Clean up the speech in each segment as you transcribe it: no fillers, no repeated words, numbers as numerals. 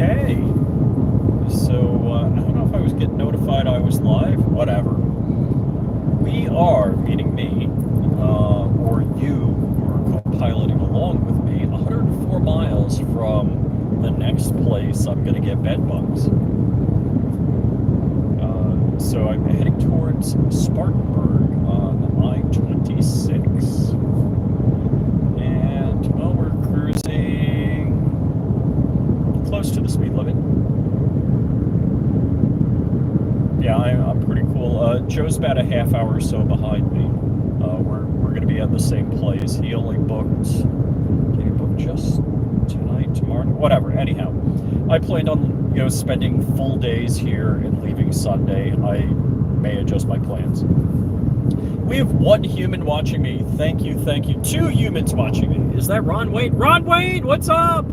Okay. So, I don't know if I was getting notified I was live. Whatever. We are, meaning me, or you, who are co-piloting along with me, 104 miles from the next place I'm going to get bed bugs. So I'm heading towards Spartanburg on I-26. And, well, we're cruising close to the speed limit. Yeah, I'm pretty cool. Joe's about a half hour or so behind me. We're going to be at the same place. He only booked... Did he book just tonight, tomorrow? Whatever. Anyhow, I planned on spending full days here and leaving Sunday. I may adjust my plans. We have one human watching me. Thank you, thank you. 2 humans watching me. Is that Ron Wade? Ron Wade, what's up?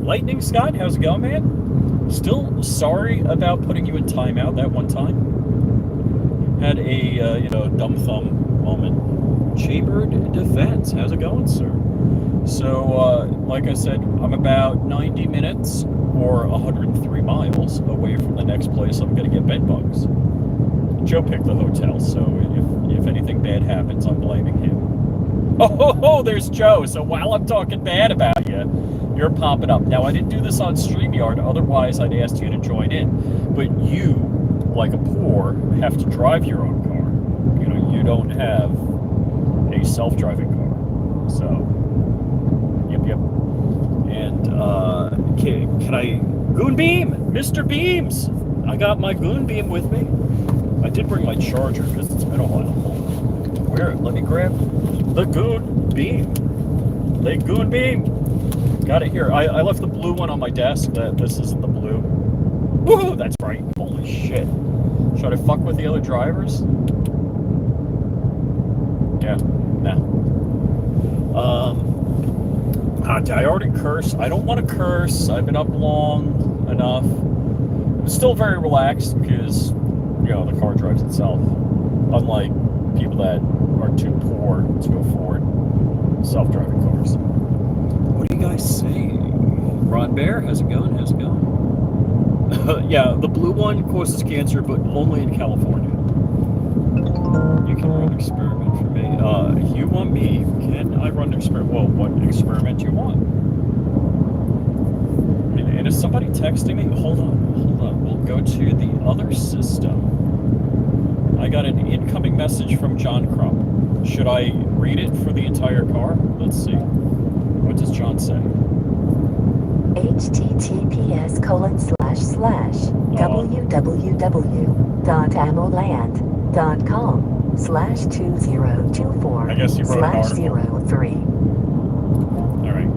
Lightning Scott, how's it going, man? Still sorry about putting you in timeout that one time. Had a, dumb thumb moment. Chambered Defense, how's it going, sir? So, like I said, I'm about 90 minutes or 103 miles away from the next place I'm going to get bed bugs. Joe picked the hotel, so if anything bad happens, I'm blaming him. Oh, there's Joe. So while I'm talking bad about you, you're popping up. Now, I didn't do this on StreamYard, otherwise I'd asked you to join in. But you, like a poor, have to drive your own car. You don't have a self-driving car. So, yep. And, can I... Goon Beam! Mr. Beams! I got my Goon Beam with me. I did bring my charger, because it's been a while. Where? Let me grab the Goon Beam. The Goon Beam! Got it here. I left the blue one on my desk. This isn't the blue. Woohoo! That's right. Holy shit. Should I fuck with the other drivers? Yeah. Nah. I already cursed. I don't want to curse. I've been up long enough. I'm still very relaxed because, the car drives itself. Unlike people that are too poor to afford self-driving cars. What do you guys say? Ron Bear, how's it going? How's it going? Yeah, the blue one causes cancer, but only in California. You can run an experiment for me. You want me? Can I run an experiment? Well, what experiment do you want? And is somebody texting me? Hold on. We'll go to the other system. I got an incoming message from John Crump. Should I read it for the entire car? Let's see. What does John say? https://www.amoland.com/2024/03. I guess he wrote an article. All right.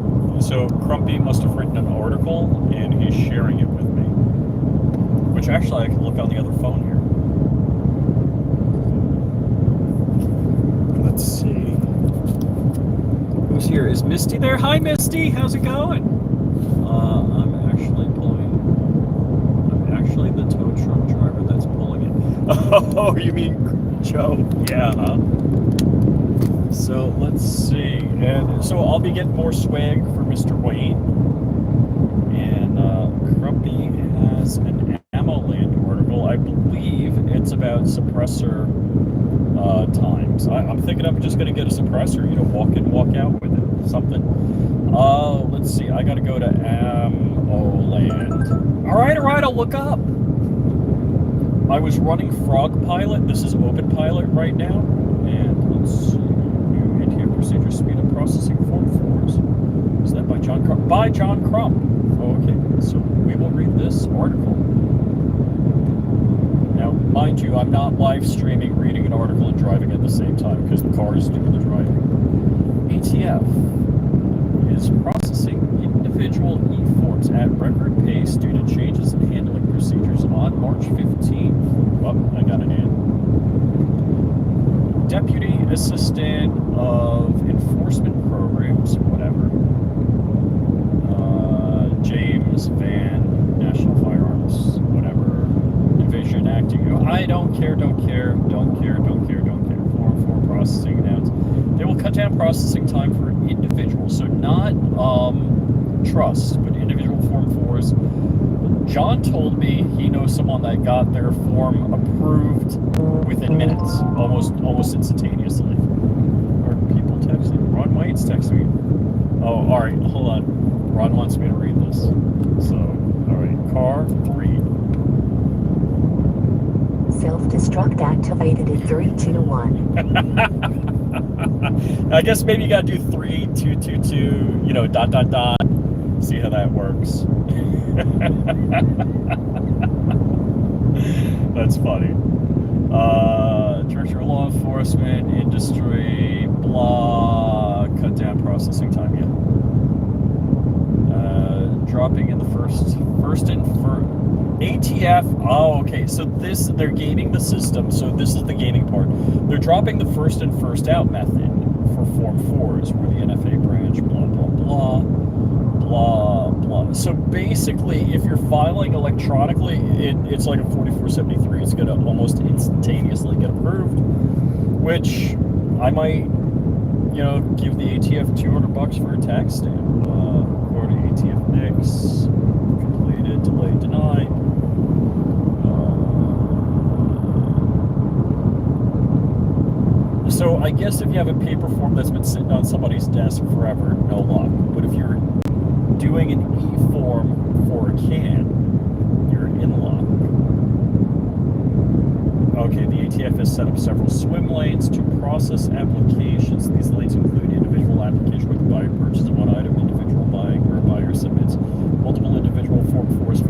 So Crumpy must have written an article, and he's sharing it with me. Which actually I can look on the other phone here. Let's see. Who's here? Is Misty there? Hi, Misty. How's it going? I'm actually the tow truck driver that's pulling it. Oh, you mean Joe? Yeah, huh? So let's see. And so I'll be getting more swag for Mr. Wayne. And Crumpy has an AmmoLand article. I believe it's about suppressor times. I'm thinking I'm just going to get a suppressor, walk in, walk out with it, something. Let's see, I got to go to AmmoLand. All right, I'll look up. I was running Frog Pilot. This is Open Pilot right now. And let's see, new ATF procedure, speed up processing form 4s. Is that by John Crump? By John Crump. Oh, okay, so we will read this article. Now, mind you, I'm not live streaming, reading an article, and driving at the same time because the car is doing the driving. ATF is processing individual e-forms at record pace due to changes in handling procedures on March 15th. Oh, I got an in. Deputy Assistant of Enforcement Programs, whatever. James Van, National Firearms, whatever. Division acting. I don't care. Form 4 processing announced. They will cut down processing time for individuals, so not trust, but individual Form 4s John told me he knows someone that got their form approved within minutes, almost instantaneously. Are people texting? Ron White's texting me. Oh, all right, hold on. Ron wants me to read this. So, all right, car 3. Self-destruct activated at 3, 2, 1. I guess maybe you gotta do 3, 2, 2, 2, dot, dot, dot. See how that works. That's funny. Director of Law Enforcement, Industry, blah, cut down processing time, yeah. Dropping in the first and first. ATF, oh, okay, so they're gaming the system, so this is the gaming part. They're dropping the first in, first out method for Form 4s, where the NFA branch, blah, blah, blah, blah, blah. So basically, if you're filing electronically, it's like a 4473. It's going to almost instantaneously get approved, which I might, give the ATF $200 for a tax stamp. According to ATF NICS, completed, delayed, denied. So I guess if you have a paper form that's been sitting on somebody's desk forever, no luck. But if you're doing an e-form for a CAN, you're in luck. Okay, the ATF has set up several swim lanes to process applications. These lanes include individual application where the buyer purchases one item, individual buying where a buyer submits multiple individual Form 4s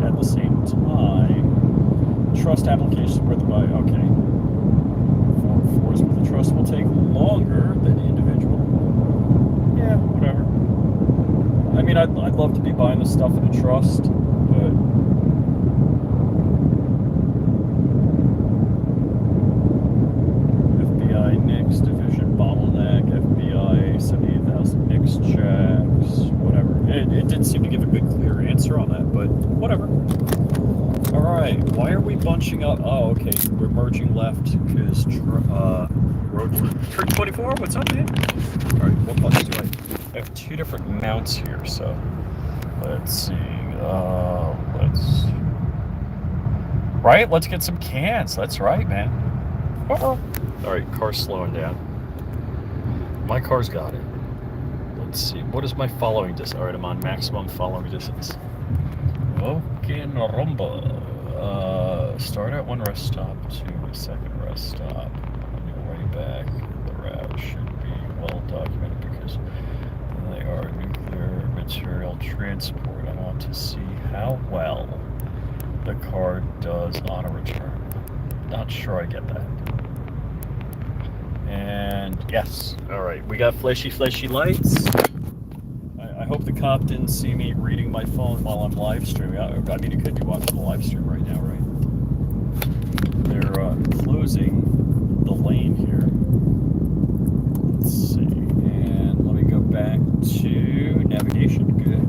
at the same time. Trust applications where the buyer, okay. Form 4s with the trust will take longer than individual. Yeah, whatever. I mean, I'd love to be buying this stuff in a trust, but FBI NICS division bottleneck, FBI 78,000 NICS checks, whatever. It didn't seem to give a good, clear answer on that, but whatever. All right, why are we bunching up? Oh, okay, we're merging left because road Trick 24. What's up, man? All right, what buttons do I have? 2 different mounts here, so let's see. Let's get some cans. That's right, man. All right, car's slowing down. My car's got it. Let's see. What is my following distance? All right, I'm on maximum following distance. Okay, rumba. Start at one rest stop to the second rest stop. On your way back, the route should be well documented because they are nuclear material transport. I want to see how well the car does on a return. Not sure I get that. And yes, all right, we got flashy lights. I hope the cop didn't see me reading my phone while I'm live streaming. I mean, you could be watching the live stream right now, right? They're closing the lane here. Let's see, and let me go back to navigation. Good.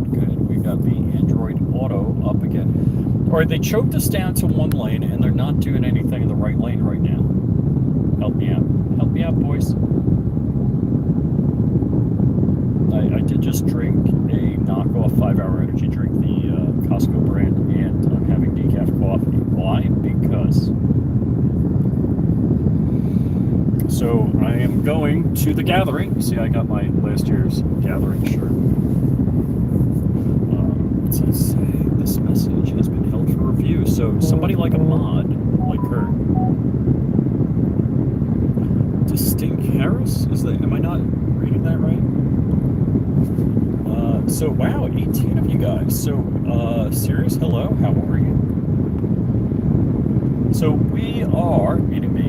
We got the Android Auto up again. All right, they choked us down to one lane, and they're not doing anything in the right lane right now. Help me out, boys. I did just drink a knockoff 5-hour energy drink, the Costco brand, and I'm having decaf coffee. Why? Because. So I am going to the gathering. See, I got my last year's gathering shirt. It says, this message has been held for review. So somebody like a mod, like her. Distinct Harris? Am I not reading that right? So wow, 18 of you guys. So Sirius, hello, how are you? So we are, meaning me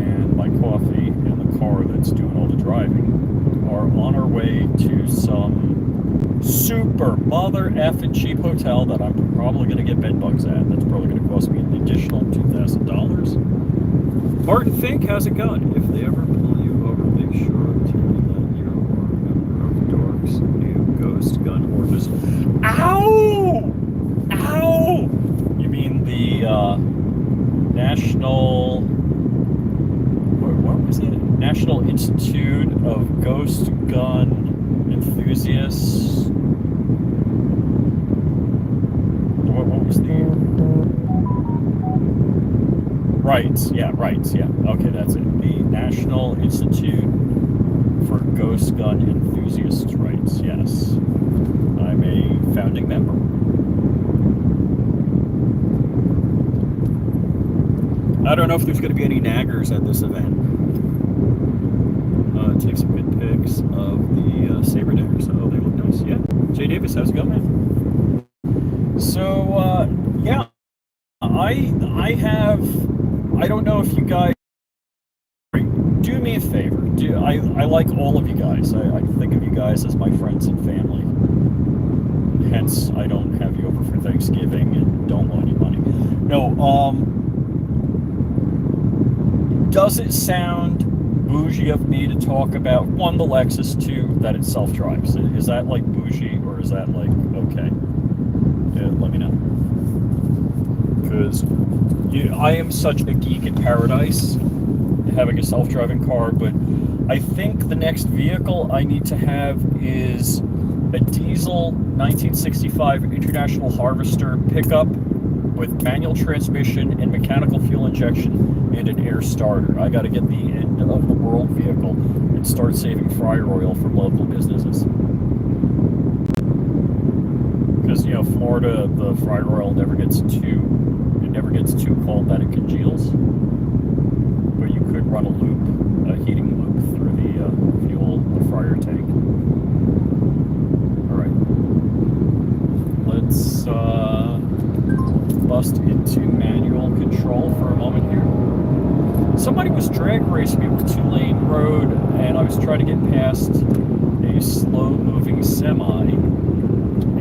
and my coffee and the car that's doing all the driving, are on our way to some super mother effing cheap hotel that I'm probably going to get bed bugs at. That's probably going to cost me an additional $2,000. Martin Fink, how's it going? If they ever pull you over, make sure to let your member of Dork's new ghost gun orders. Ow! You mean the National... What was it? National Institute of Ghost Gun Enthusiasts. Right, yeah, right, yeah. Okay, that's it. The National Institute for Ghost Gun Enthusiasts' Rights, yes. I'm a founding member. I don't know if there's going to be any naggers at this event. Take some good pics of the saber daggers. Oh, they look nice. Yeah. Jay Davis, how's it going, man? So, yeah, I have. I don't know if you guys do me a favor. I like all of you guys. I think of you guys as my friends and family. Hence, I don't have you over for Thanksgiving and don't loan you money. No. Does it sound bougie of me to talk about, one, the Lexus, two, that it self-drives? Is that like bougie, or is that like okay? Yeah, let me know. Because I am such a geek in paradise having a self-driving car, but I think the next vehicle I need to have is a diesel 1965 International Harvester pickup with manual transmission and mechanical fuel injection and an air starter. I got to get the end of the world vehicle and start saving fryer oil from local businesses. Because, you know, Florida, the fryer oil never gets too cold that it congeals. But you could run a heating loop through the the fryer tank. All right, let's bust into manual control for a moment here. Somebody was drag racing me over 2-lane road, and I was trying to get past a slow-moving semi,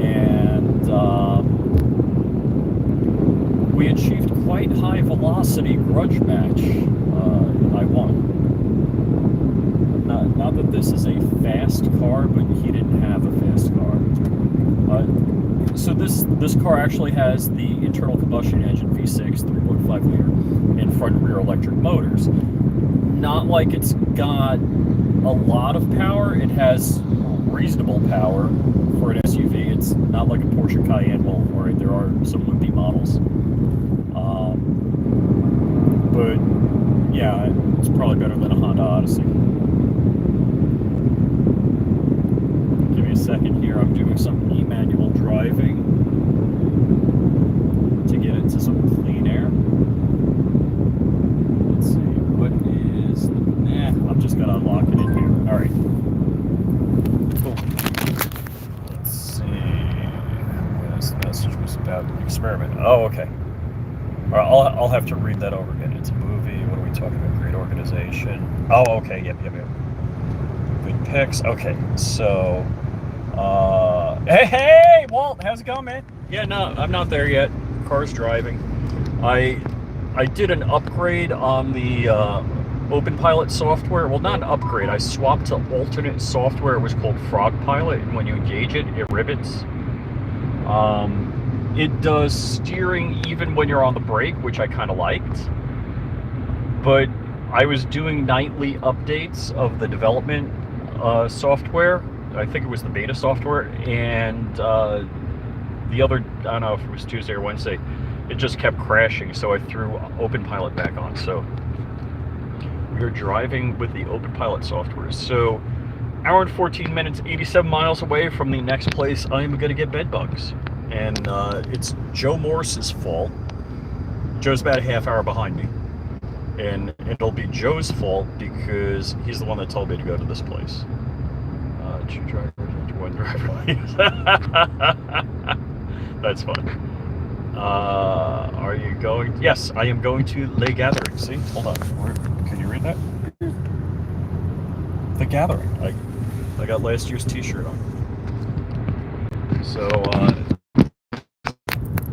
and we achieved quite high velocity grudge match. I won. Not that this is a fast car, but he didn't have a fast car. So this car actually has the internal combustion engine V6 3.5 liter and front and rear electric motors. Not like it's got a lot of power. It has reasonable power for an SUV. It's not like a Porsche Cayenne. Well, all right, there are some loopy models. But yeah, it's probably better than a Honda Odyssey. Give me a second here. I'm doing some e-manual driving to get into some clean air. Let's see, what is... I'm just gonna lock it in here. All right. Cool. Let's see. This message was about an experiment. Oh, okay. All right, I'll have to read that over again. It's a movie. What are we talking about? Great organization. Oh, okay. Yep. Good picks. Okay, so... Hey, Walt, how's it going, man? Yeah, no, I'm not there yet. Car's driving. I did an upgrade on the OpenPilot software. Well, not an upgrade. I swapped to alternate software. It was called Frog Pilot, and when you engage it, it rivets. It does steering even when you're on the brake, which I kind of liked. But I was doing nightly updates of the development software. I think it was the beta software, and the other, I don't know if it was Tuesday or Wednesday, it just kept crashing, so I threw OpenPilot back on. So we are driving with the OpenPilot software. So hour and 14 minutes, 87 miles away from the next place I'm going to get bed bugs. And it's Joe Morse's fault. Joe's about a half hour behind me. And it'll be Joe's fault because he's the one that told me to go to this place. 2 drivers and 1 driver. That's fun. Are you going? Yes, I am going to Le Gathering. See? Hold on. Can you read that? The Gathering. I got last year's t-shirt on. So,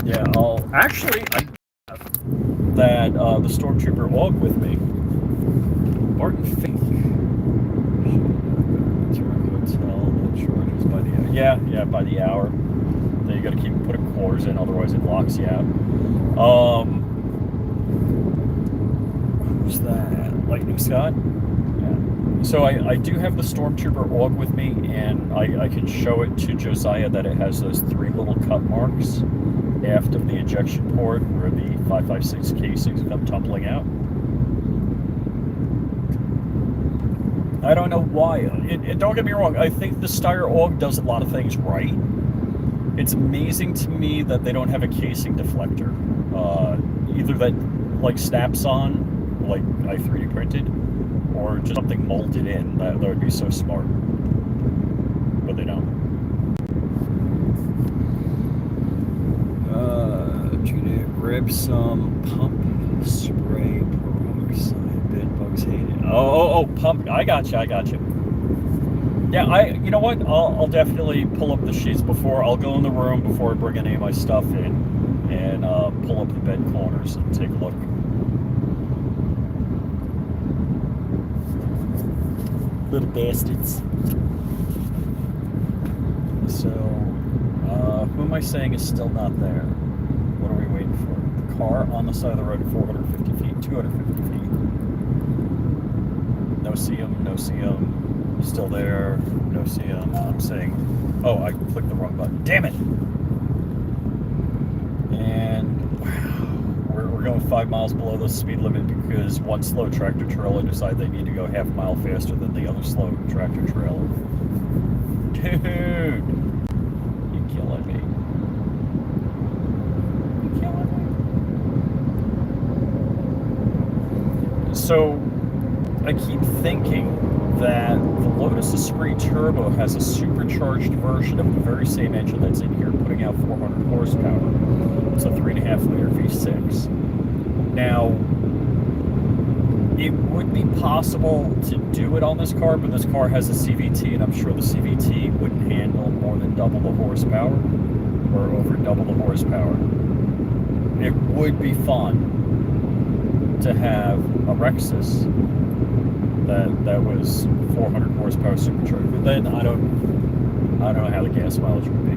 yeah, I have that the Stormtrooper walk with me. Barton Fink. Hotel that charges by the hour. Yeah, by the hour. Then you got to keep putting quarters in, otherwise it locks you out. Who's that? Lightning Scott? Yeah. So I do have the Stormtrooper AUG with me, and I can show it to Josiah that it has those 3 little cut marks aft of the ejection port where the 556 casings come tumbling out. I don't know why. Don't get me wrong, I think the Steyr AUG does a lot of things right. It's amazing to me that they don't have a casing deflector. Either that like snaps on, like I 3D printed, or just something molded in. That would be so smart. But they don't. Grab some pump spray peroxide. Bed bugs hate it. Oh, pump. I got you. Yeah, you know what? I'll definitely pull up the sheets before. I'll go in the room before I bring any of my stuff in and pull up the bed corners and take a look. Little bastards. So, who am I saying is still not there? What are we waiting for? The car on the side of the road, 450 feet, 250 feet. No see him. Still there. No see him. I'm saying, oh, I clicked the wrong button. Damn it! And wow, we're going 5 miles below the speed limit because one slow tractor trailer decided they need to go half a mile faster than the other slow tractor trailer. Dude, you're killing me. So, I keep thinking that the Lotus Esprit Turbo has a supercharged version of the very same engine that's in here, putting out 400 horsepower. It's a 3.5 liter V6. Now, it would be possible to do it on this car, but this car has a CVT, and I'm sure the CVT wouldn't handle more than double the horsepower, or over double the horsepower. It would be fun to have a Rexus that was 400 horsepower supercharged, but then I don't know how the gas mileage would be.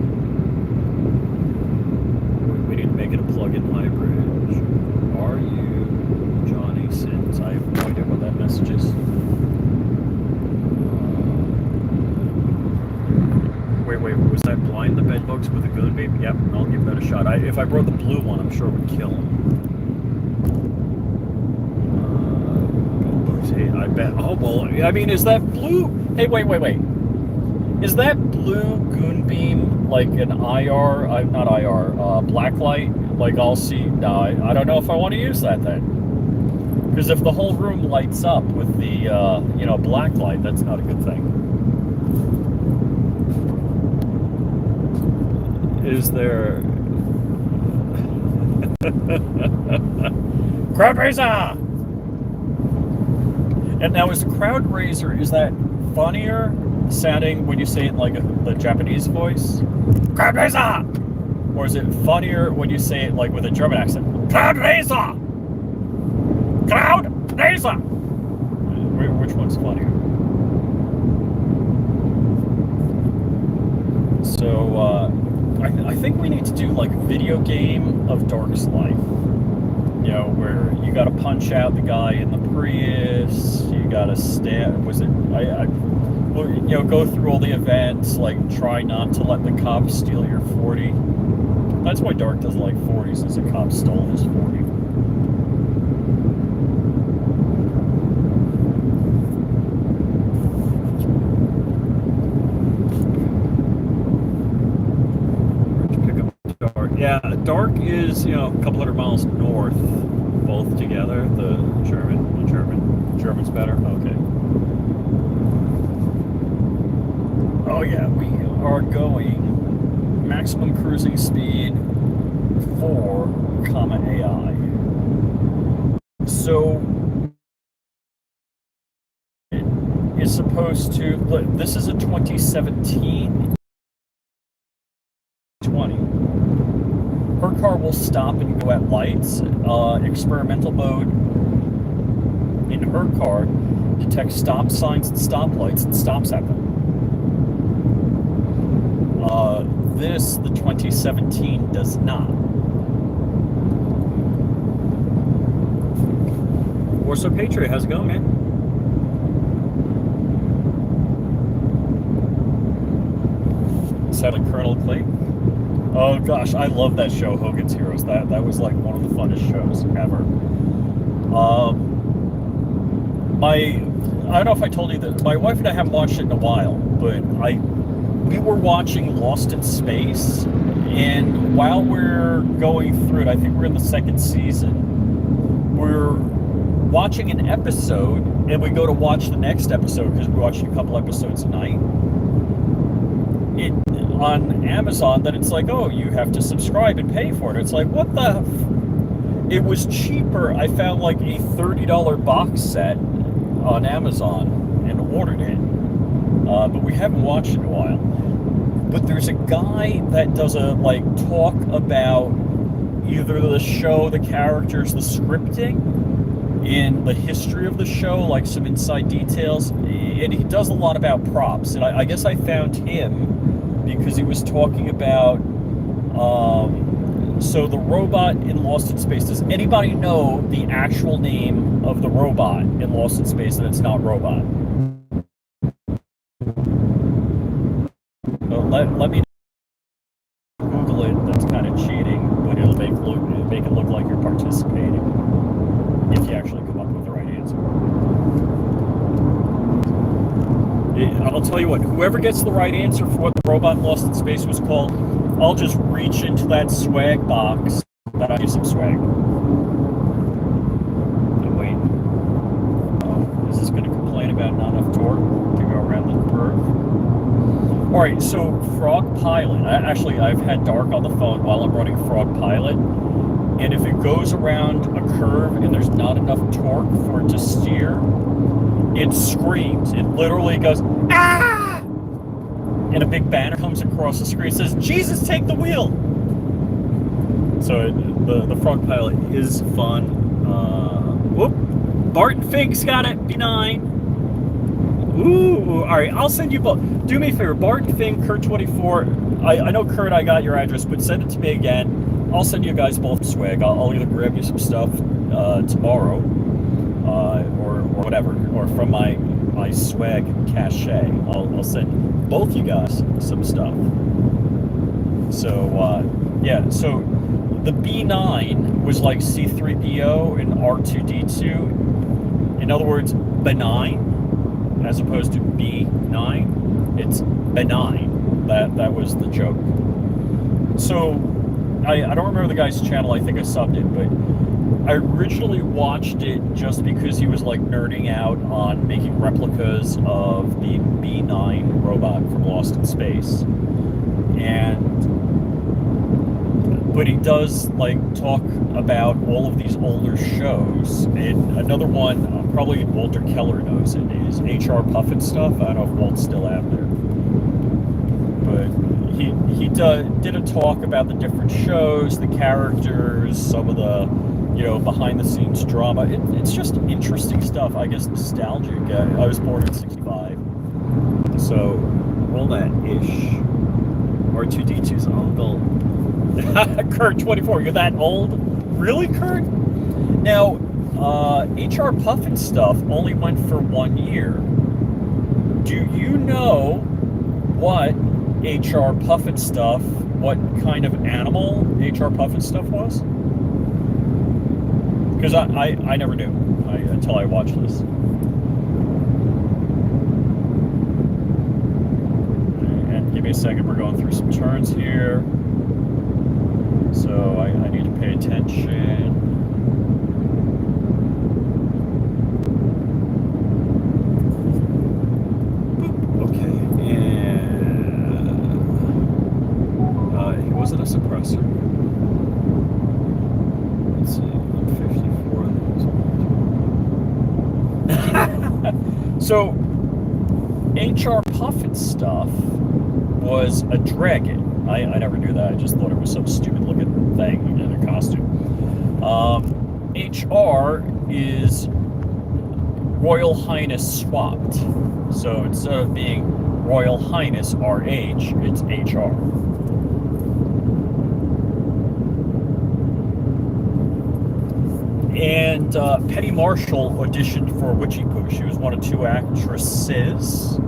We need to make it a plug-in hybrid. Are you Johnny Sins? I have no idea what that message is. Wait, was that blind the bed bugs with a gun beam? Yep, I'll give that a shot. If I brought the blue one, I'm sure it would kill him. I bet. Oh, well, I mean, is that blue? Hey, wait. Is that blue goon beam like an IR, not IR, blacklight? Like I'll see, no, I don't know if I want to use that then. Because if the whole room lights up with the, blacklight, that's not a good thing. Is there... Crowd Raiser! And now, is the Crowd Raiser, is that funnier sounding when you say it in like the Japanese voice? Crowd Raiser! Or is it funnier when you say it like with a German accent? Crowd Raiser! Crowd Raiser! Which one's funnier? So, I think we need to do like a video game of Dark's life. You know, where you got to punch out the guy in the Prius, you got to go through all the events, like try not to let the cops steal your 40. That's why Dark doesn't like 40s, is a cop stole his 40. Yeah, Dark is, a couple hundred miles north, both together. The German's better? Okay. Oh yeah, we are going maximum cruising speed 4, AI. So, it is supposed to, this is a 2017 20. Her car will stop and go at lights. Experimental mode in her car detects stop signs and stoplights and stops at them. The 2017 does not. Warsaw Patriot, how's it going, man? Silent Colonel Clay. Oh gosh, I love that show, Hogan's Heroes. That was like one of the funnest shows ever. My I don't know if I told you that my wife and I haven't watched it in a while, but we were watching Lost in Space, and while we're going through it, I think we're in the second season. We're watching an episode, and we go to watch the next episode because we're watching a couple episodes a night. It on Amazon, then it's like, oh, you have to subscribe and pay for it. It's like, what the? It was cheaper. I found like a $30 box set on Amazon and ordered it, but we haven't watched it in a while. But there's a guy that does a like talk about either the show, the characters, the scripting, in the history of the show, like some inside details, and he does a lot about props. And I guess I found him because he was talking about so the robot in Lost in Space. Does anybody know the actual name of the robot in Lost in Space that it's not robot? Let me Google it. That's kind of cheating, but it'll make it look like you're participating if you actually come up with the right answer. I'll tell you what, whoever gets the right answer for what the robot in Lost in Space was called, I'll just reach into that swag box and I'll give some swag. And wait. Oh, is this going to complain about not enough torque to go around the curve? Alright, so Frog Pilot. I've had Dark on the phone while I'm running Frog Pilot. And if it goes around a curve and there's not enough torque for it to steer, it screams. It literally goes, ah! And a big banner comes across the screen and says, Jesus, take the wheel! So the Frog Pilot is fun. Whoop! Barton Fink's got it, B9. Ooh, alright, I'll send you both. Do me a favor, Barton Fink, Kurt24. I know, Kurt, I got your address, but send it to me again. I'll send you guys both swag. I'll either grab you some stuff tomorrow, or whatever, or from my swag cache. I'll send both you guys some stuff. So yeah, so the B9 was like C3PO and R2D2. In other words, benign, as opposed to B9. It's benign. That was the joke. So I don't remember the guy's channel. I think I subbed it, but I originally watched it just because he was like nerding out on making replicas of the B9 robot from Lost in Space. But he does like talk about all of these older shows. And another one, probably Walter Keller knows it, is HR Puffin stuff. I don't know if Walt's still out there. But he did a talk about the different shows, the characters, some of the, behind the scenes drama. It's just interesting stuff, I guess, nostalgic. I was born in 65, so all that ish. R2D2's uncle. Kurt24, you're that old? Really, Kurt? Now, HR Puffin stuff only went for 1 year. Do you know what HR Puffin stuff, what kind of animal HR Puffin stuff was? Because I never knew until I watched this. And give me a second, we're going through some turns here. So I need to pay attention. Okay, and he wasn't a suppressor. Let's see, I'm 54 of those. So, HR Puffin stuff was a dragon. I never knew that. I just thought it was some stupid looking thing in a costume. HR is Royal Highness swapped. So instead of being Royal Highness RH, it's HR. And Penny Marshall auditioned for Witchy Poo. She was one of 2 actresses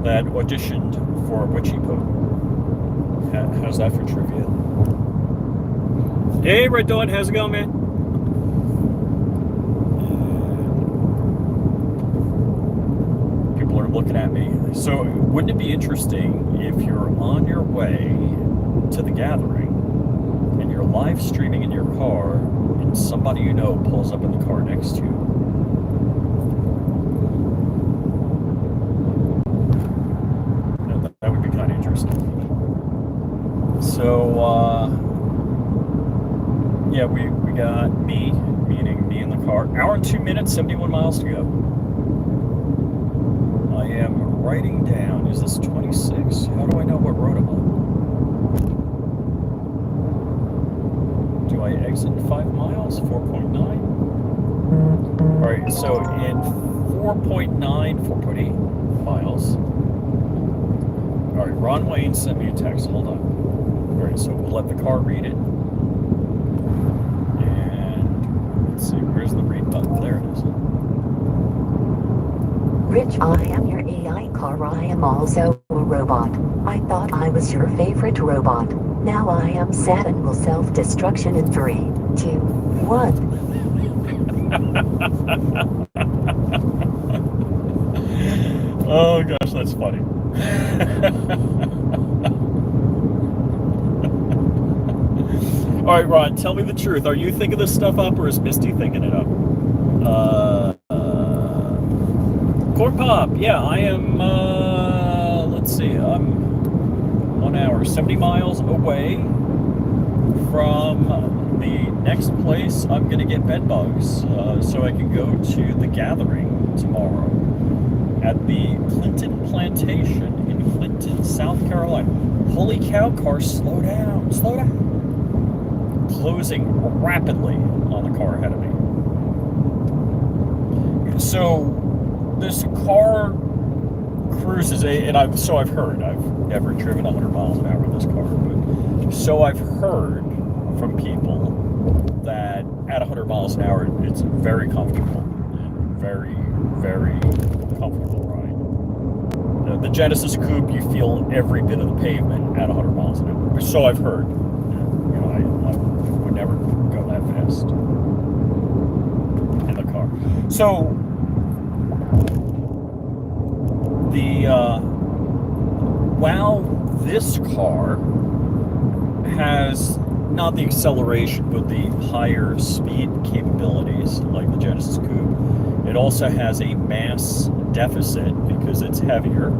that auditioned for Witchy Poo. How's that for trivia? Hey, Red Dawn, how's it going, man? People are looking at me. So, wouldn't it be interesting if you're on your way to the gathering and you're live streaming in your car and somebody you know pulls up in the car next to you? That would be kind of interesting. So, yeah, we got me, meaning me in the car. Hour and 2 minutes, 71 miles to go. I am writing down, is this 26? How do I know what road I'm on? Do I exit 5 miles? 4.9? Alright, so in 4.8 miles. Alright, Ron Wayne sent me a text, hold on. Alright, so we'll let the car read it. Let's see, where's the read button? There it is. Rich, I am your AI car. I am also a robot. I thought I was your favorite robot. Now I am sad and will self-destruction in 3, 2, 1. Oh gosh, that's funny. All right, Ron, tell me the truth. Are you thinking this stuff up, or is Misty thinking it up? Corn Pop, yeah, I am, let's see, I'm 1 hour, 70 miles away from the next place I'm going to get bed bugs, so I can go to the gathering tomorrow at the Clinton Plantation in Clinton, South Carolina. Holy cow, car, slow down, slow down. Closing rapidly on the car ahead of me. So this car cruises, and I've heard. I've never driven 100 miles an hour in this car, but so I've heard from people that at 100 miles an hour, it's very comfortable, very, very comfortable ride. The Genesis Coupe, you feel every bit of the pavement at 100 miles an hour. So I've heard. I would never go that fast in the car. So while this car has not the acceleration but the higher speed capabilities like the Genesis Coupe, it also has a mass deficit because it's heavier,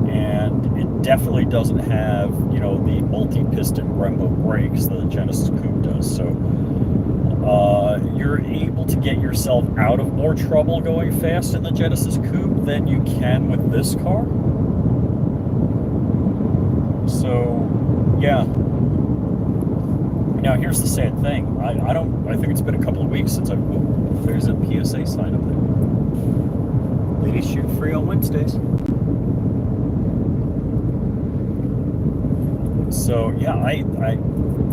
and it definitely doesn't have, the multi-piston Brembo brakes that the Genesis Coupe does. So you're able to get yourself out of more trouble going fast in the Genesis Coupe than you can with this car. So, yeah. Now, here's the sad thing. I think it's been a couple of weeks since there's a PSA sign up there. Ladies shoot free on Wednesdays. So, yeah, I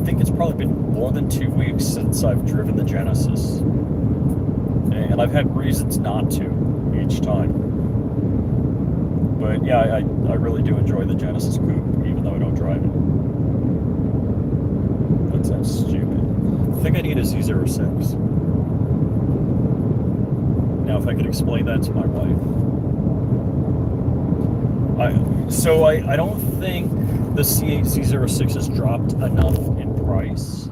think it's probably been more than 2 weeks since I've driven the Genesis. And I've had reasons not to each time. But, yeah, I really do enjoy the Genesis Coupe, even though I don't drive it. That sounds stupid. I think I need a Z06. Now, if I could explain that to my wife. I don't think the C8 Z06 has dropped enough in price.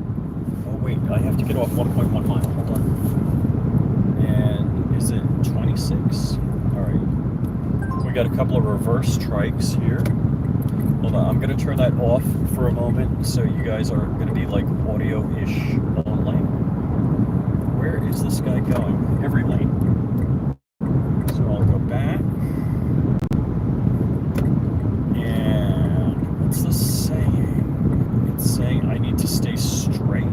Oh wait, I have to get off 1.1 mile. Hold on. And is it 26? Alright. We got a couple of reverse strikes here. Hold on, I'm going to turn that off for a moment so you guys are going to be like audio-ish only. Where is this guy going? Every lane. So I'll go back. What's this saying? It's saying I need to stay straight.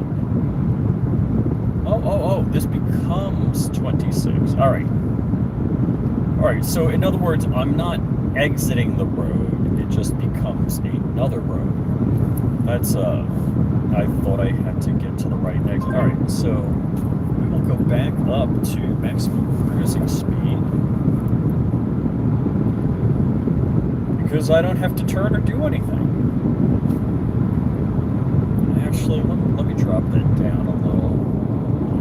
Oh, this becomes 26. All right, so in other words, I'm not exiting the road. It just becomes another road. That's, I thought I had to get to the right next. All right, so we will go back up to maximum cruising speed. Because I don't have to turn or do anything. Actually, let me drop that down a little,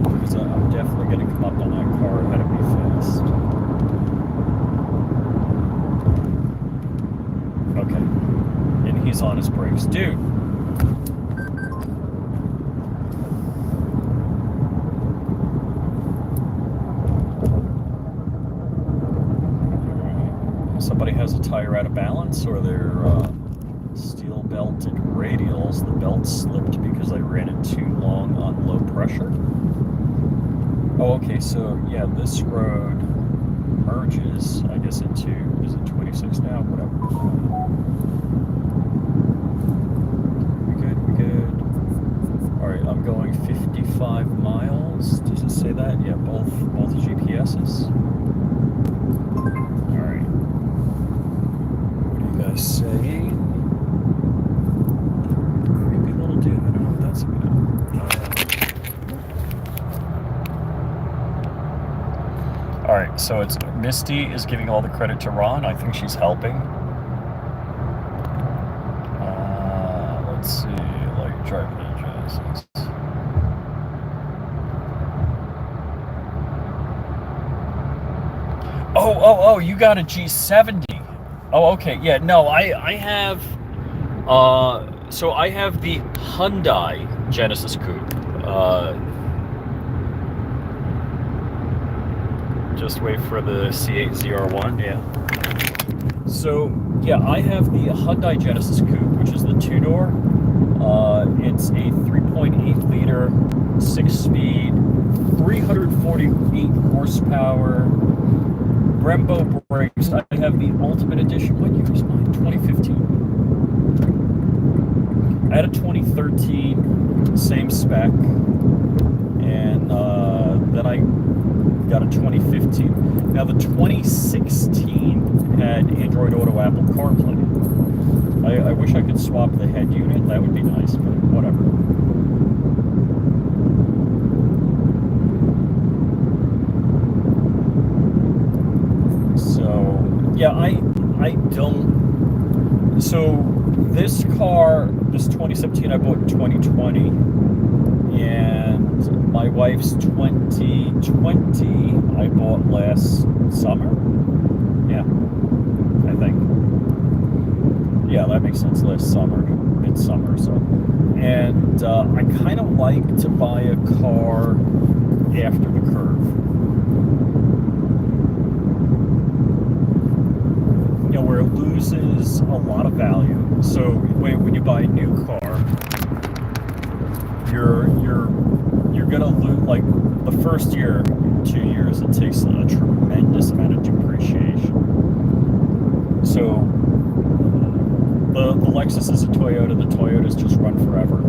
because I'm definitely going to come up on that car ahead of me fast. Okay. And he's on his brakes. Dude! Somebody has a tire out of balance, or they're steel belted radials. The belt slipped because I ran it too long on low pressure. Oh, okay, so yeah, this road merges, I guess, into, is it 26 now? Whatever. We good. Alright, I'm going 55 miles. Does it say that? Yeah, both GPSs. Alright. What do you guys say? Creepy little dude. I don't know what that's about. Alright, so it's Misty is giving all the credit to Ron. I think she's helping. Let's see, like driving in Genesis. Oh, you got a G70. Oh, okay. Yeah, no, I have, so I have the Hyundai Genesis Coupe. Just wait for the C8ZR1, yeah. So, yeah, I have the Hyundai Genesis Coupe, which is the two-door. It's a 3.8 liter, 6-speed, 348 horsepower, Brembo brakes. I have the Ultimate Edition. What year is mine? 2015. I had a 2013, same spec, and then I got a 2015. Now the 2016 had Android Auto, Apple CarPlay. I wish I could swap the head unit. That would be nice, but whatever. So yeah, I don't. So this car, this 2017, I bought in 2020, and my wife's 2020 I bought last summer. Yeah, I think. Yeah, that makes sense. Last summer, midsummer. So, and I kind of like to buy a car after the curve. You know, where it loses a lot of value. So when you buy a new car, you're gonna lose, like, the first year, 2 years, it takes a tremendous amount of depreciation. So the Lexus is a Toyota. The Toyotas just run forever.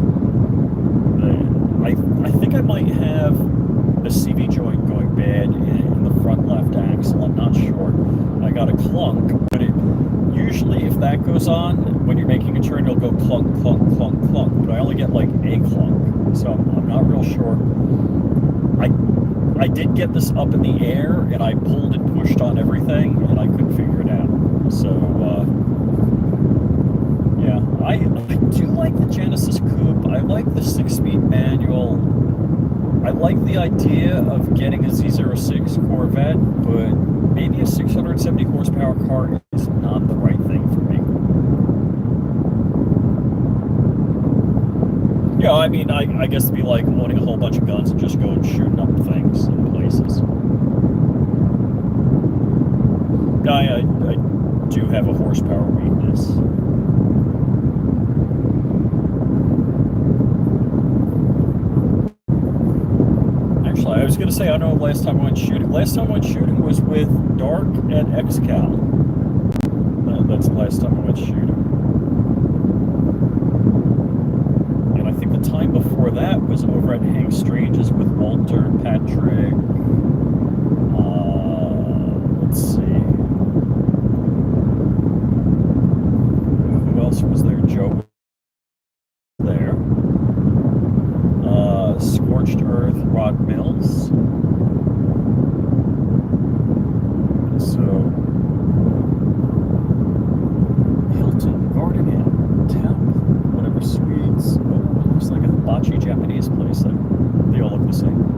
I think I might have a CV joint going bad in the front left axle. I'm not sure. I got a clunk, but usually if that goes on, when you're making a turn, it'll go clunk, clunk, clunk, clunk. But I only get like a clunk, so I'm not real sure. I did get this up in the air, and I pulled and pushed on everything, and I couldn't figure it out. So yeah, I do like the Genesis Coupe. I like the 6-speed manual. I like the idea of getting a Z06 Corvette, but maybe a 670 horsepower car is not the right thing for me. Yeah, I mean, I guess it'd be like owning a whole bunch of guns and just going shooting up things in places. I do have a horsepower weakness. Actually, I was going to say, I don't know last time I went shooting. Last time I went shooting was with Dark and XCal. That's the last time I went shooting. And I think the time before that was over at Hank Strange's with Walter, Patrick. Let's see. Who else was there? Joe was there. Scorched Earth, Rod Mills. So, Hilton, Garden Inn, Town, whatever, Suites. Oh, it looks like a hibachi Japanese place there. They all look the same.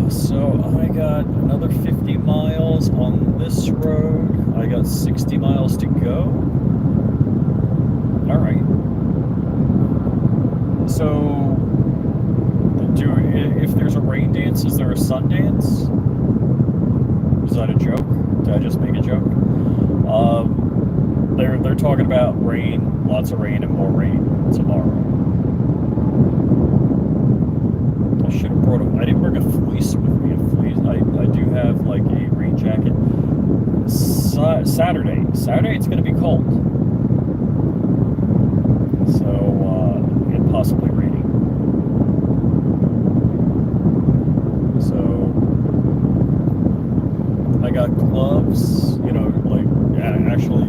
So I got another 50 miles on this road. I got 60 miles to go. All right. So, if there's a rain dance, is there a sun dance? Is that a joke? Did I just make a joke? They're talking about rain, lots of rain, and more rain tomorrow. I should have brought I didn't bring a fleece with me. I do have like a rain jacket. Saturday it's going to be cold. So, and possibly raining. So, I got gloves, actually.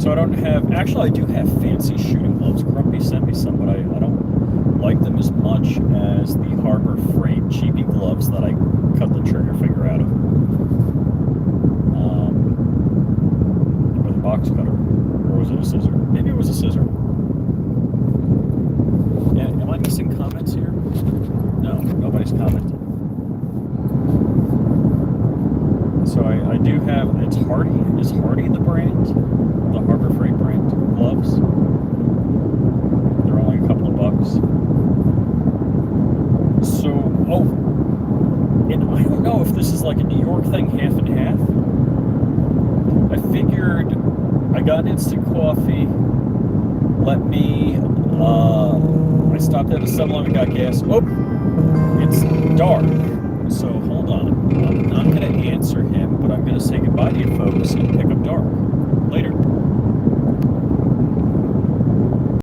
So I don't have, actually I do have fancy shooting gloves. Grumpy sent me some, but I don't like them as much as the Harbor Freight cheapy gloves that I cut the trigger finger out of. With a box cutter. Or was it a scissor? Maybe it was a scissor. Yeah, am I missing comments here? No, nobody's commented. So I do have, it's Hardy. Is Hardy the brand? The Harbor Freight brand gloves? They're only a couple of bucks. So, and I don't know if this is like a New York thing, half and half. I figured I got instant coffee. I stopped at a 7-Eleven, got gas. Oh, it's dark. So hold on. I'm not going to answer him, but I'm going to say goodbye to you folks and pick up dark. Later.